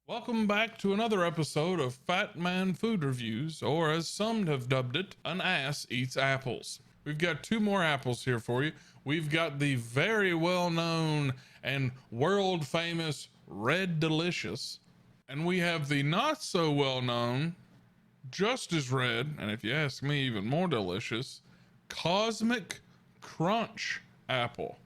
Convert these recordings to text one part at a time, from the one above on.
Welcome back to another episode of Fat Man Food Reviews, or as some have dubbed it, An Ass Eats Apples. We've got two more apples here for you. We've got the very well known and world famous Red Delicious, and we have the not so well known, just as red, and if you ask me, even more delicious, Cosmic Crunch apple.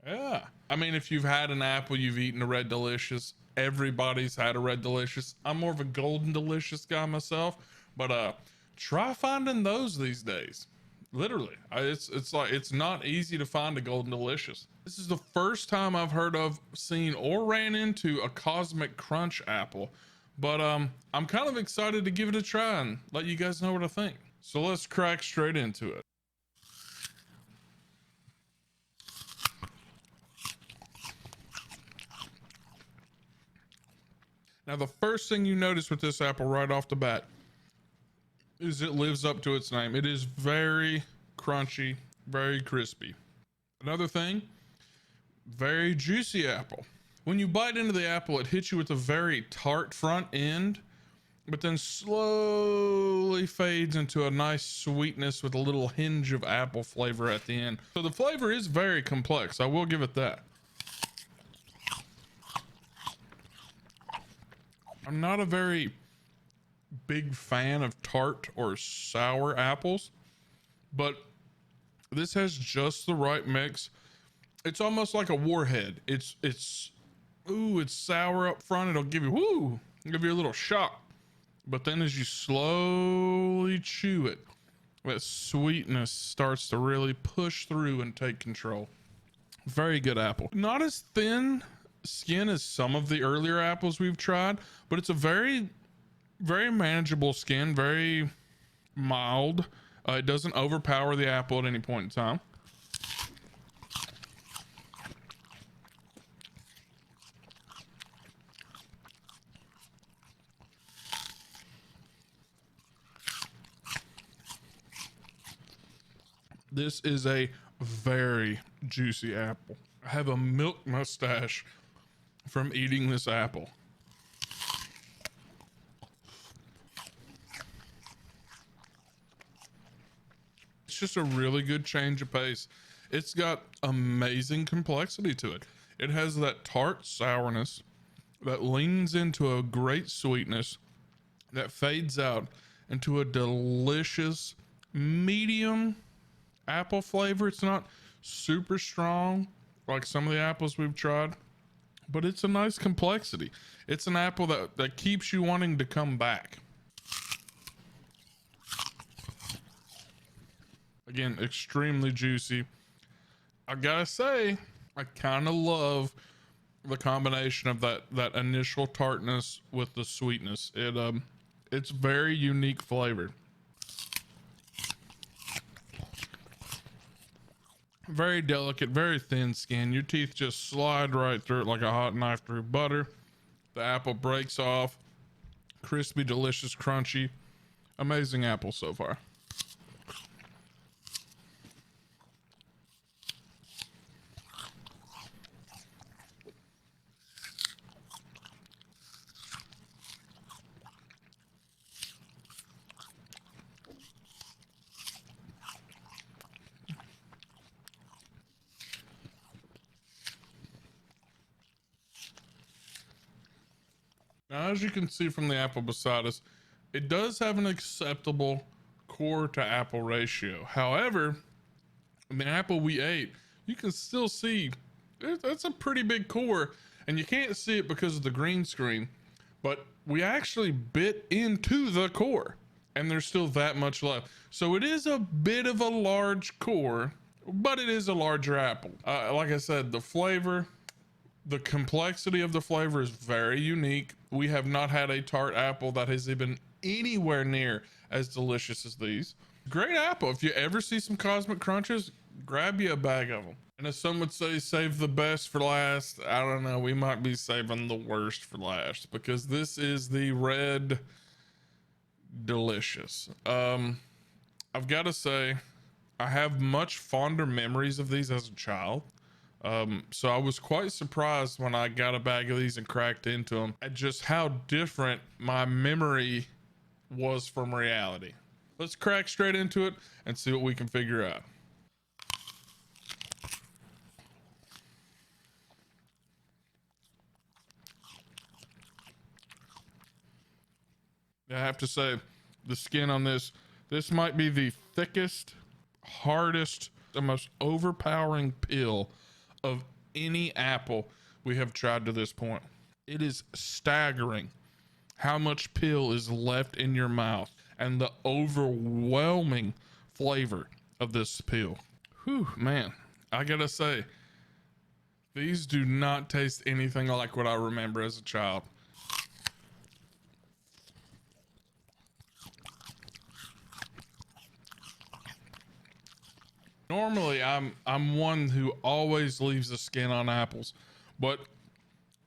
Yeah. I mean, if you've had an apple, you've eaten a Red Delicious. Everybody's had a Red Delicious. I'm more of a Golden Delicious guy myself, but try finding those these days. Literally, it's like it's not easy to find a Golden Delicious. This is the first time I've heard of, seen, or ran into a Cosmic Crunch apple, but I'm kind of excited to give it a try and let you guys know what I think. So let's crack straight into it. Now, the first thing you notice with this apple right off the bat is it lives up to its name. It is very crunchy, very crispy. Another thing, very juicy apple. When you bite into the apple, it hits you with a very tart front end, but then slowly fades into a nice sweetness with a little hinge of apple flavor at the end. So the flavor is very complex. I will give it that. I'm not a very big fan of tart or sour apples, but this has just the right mix. It's almost like a warhead. It's sour up front. It'll give you a little shock. But then as you slowly chew it, that sweetness starts to really push through and take control. Very good apple. Not as thin skin as some of the earlier apples we've tried, but it's a very manageable skin, very mild. It doesn't overpower the apple at any point in time. This is a very juicy apple. I have a milk mustache from eating this apple. It's just a really good change of pace. It's got amazing complexity to it. It has that tart sourness that leans into a great sweetness that fades out into a delicious medium apple flavor. It's not super strong like some of the apples we've tried, but it's a nice complexity. It's an apple that keeps you wanting to come back. Again, extremely juicy. I gotta say, I kind of love the combination of that initial tartness with the sweetness. It's very unique flavor. Very delicate, very thin skin. Your teeth just slide right through it like a hot knife through butter. The apple breaks off. Crispy, delicious, crunchy. Amazing apple so far. Now, as you can see from the apple beside us, it does have an acceptable core to apple ratio. However, in the apple we ate, you can still see that's a pretty big core, and you can't see it because of the green screen, but we actually bit into the core and there's still that much left. So it is a bit of a large core, but it is a larger apple. Like I said, the flavor, the complexity of the flavor is very unique. We have not had a tart apple that has been anywhere near as delicious as these. Great apple. If you ever see some Cosmic Crunches, grab you a bag of them. And as some would say, save the best for last. I don't know. We might be saving the worst for last because this is the Red Delicious. I've got to say, I have much fonder memories of these as a child. So I was quite surprised when I got a bag of these and cracked into them at just how different my memory was from reality. Let's crack straight into it and see what we can figure out. I have to say, the skin on this might be the thickest, hardest, the most overpowering peel of any apple we have tried to this point. It is staggering how much peel is left in your mouth and the overwhelming flavor of this peel. Whew, man, I gotta say, these do not taste anything like what I remember as a child. Normally, I'm one who always leaves the skin on apples, but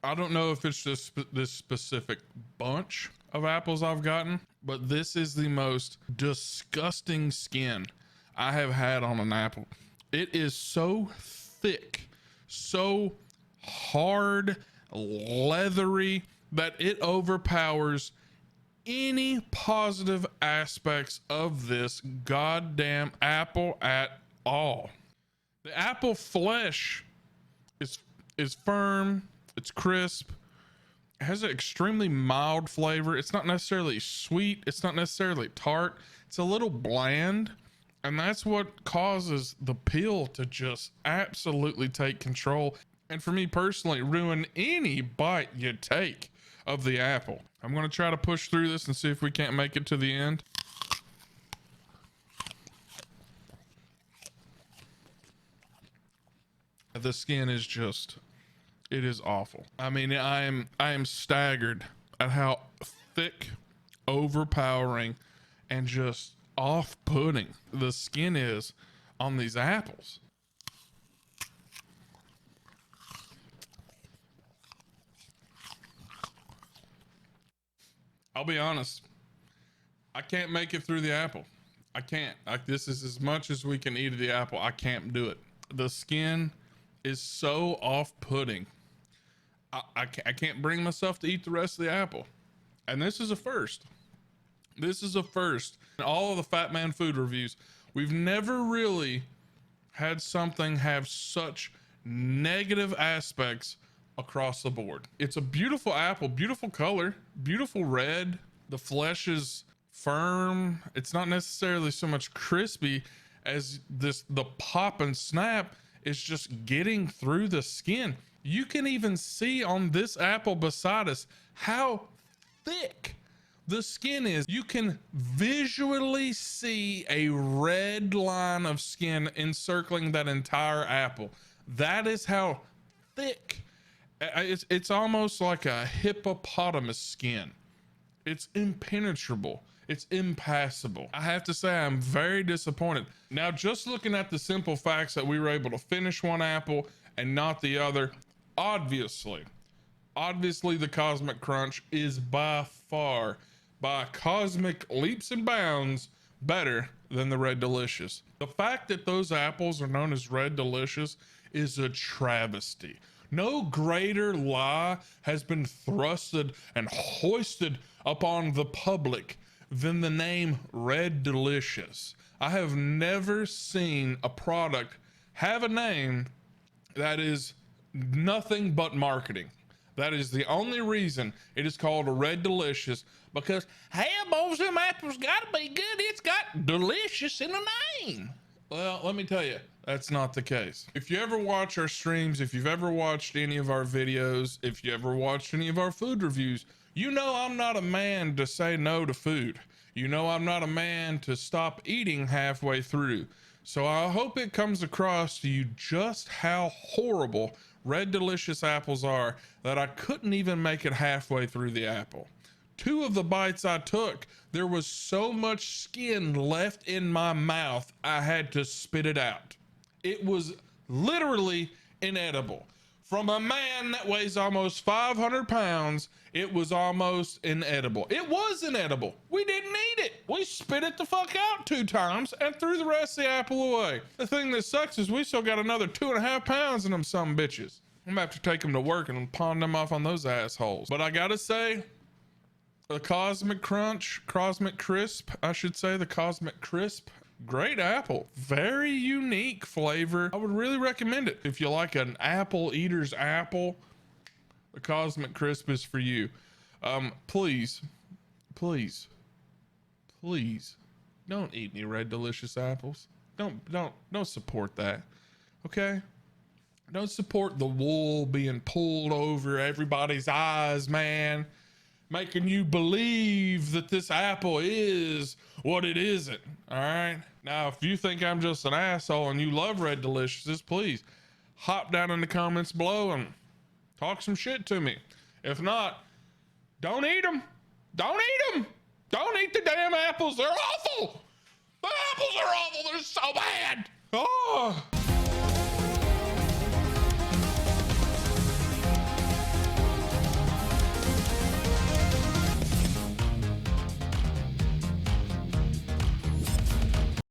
I don't know if it's just this specific bunch of apples I've gotten, but this is the most disgusting skin I have had on an apple. It is so thick, so hard, leathery that it overpowers any positive aspects of this goddamn apple at all. The apple flesh is firm, it's crisp, it has an extremely mild flavor. It's not necessarily sweet, it's not necessarily tart, it's a little bland, and that's what causes the peel to just absolutely take control, and for me personally, ruin any bite you take of the apple. I'm going to try to push through this and see if we can't make it to the end. The skin is just, it is awful. I mean, I am staggered at how thick, overpowering, and just off-putting the skin is on these apples. I'll be honest, I can't make it through the apple. I can't. This is as much as we can eat of the apple. I can't do it. The skin is so off-putting. I can't bring myself to eat the rest of the apple. And this is a first. This is a first. In all of the Fat Man food reviews, we've never really had something have such negative aspects across the board. It's a beautiful apple, beautiful color, beautiful red. The flesh is firm. It's not necessarily so much crispy as the pop and snap is just getting through the skin. You can even see on this apple beside us how thick the skin is. You can visually see a red line of skin encircling that entire apple. That is how thick. It's almost like a hippopotamus skin. It's impenetrable. It's impassable. I have to say, I'm very disappointed. Now, just looking at the simple facts that we were able to finish one apple and not the other, obviously the Cosmic Crunch is by far, by cosmic leaps and bounds, better than the Red Delicious. The fact that those apples are known as Red Delicious is a travesty. No greater lie has been thrusted and hoisted upon the public than the name Red Delicious. I have never seen a product have a name that is nothing but marketing. That is the only reason it is called a Red Delicious, because, hey, boys, them apples gotta be good. It's got delicious in the name. Well, let me tell you, that's not the case. If you ever watch our streams, if you've ever watched any of our videos, if you ever watched any of our food reviews, you know I'm not a man to say no to food. You know I'm not a man to stop eating halfway through. So I hope it comes across to you just how horrible Red Delicious apples are that I couldn't even make it halfway through the apple. 2 of the bites I took, there was so much skin left in my mouth, I had to spit it out. It was literally inedible. From a man that weighs almost 500 pounds, it was almost inedible. It was inedible. We didn't eat it. We spit it the fuck out 2 times and threw the rest of the apple away. The thing that sucks is we still got another 2.5 pounds in them some bitches. I'm gonna have to take them to work and pawn them off on those assholes. But I gotta say, the Cosmic Crisp, great apple, very unique flavor. I would really recommend it. If you like an apple eater's apple, the Cosmic Crisp is for you. Please don't eat any Red Delicious apples. Don't support that. Okay? Don't support the wool being pulled over everybody's eyes, man, making you believe that this apple is what it isn't. All right. Now, if you think I'm just an asshole and you love Red Deliciouses, please hop down in the comments below and talk some shit to me. If not, don't eat them. Don't eat them. Don't eat the damn apples. They're awful. The apples are awful. They're so bad. Oh.